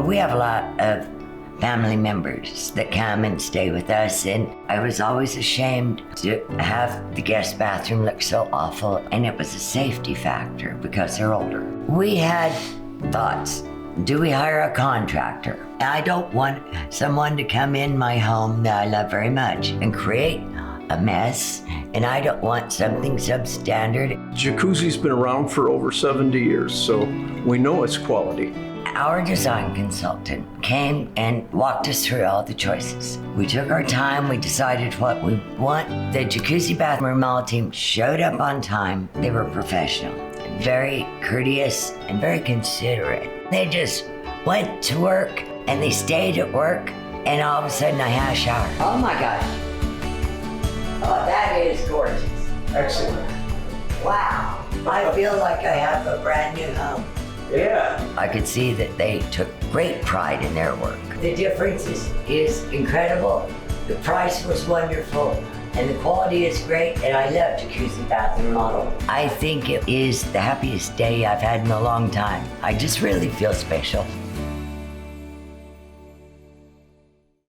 We have a lot of family members that come and stay with us, and I was always ashamed to have the guest bathroom look so awful, and it was a safety factor because they're older. We had thoughts. Do we hire a contractor? I don't want someone to come in my home that I love very much and create a mess, and I don't want something substandard. Jacuzzi's been around for over 70 years, so we know it's quality. Our design consultant came and walked us through all the choices. We took our time, we decided what we want. The Jacuzzi Bath Remodel team showed up on time. They were professional, very courteous, and very considerate. They just went to work and they stayed at work, and all of a sudden I had a shower. Oh my gosh. Oh, that is gorgeous. Excellent. Wow. I feel like I have a brand new home. Yeah. I could see that they took great pride in their work. The difference is incredible. The price was wonderful, and the quality is great, and I love Jacuzzi Bath Remodel. I think it is the happiest day I've had in a long time. I just really feel special.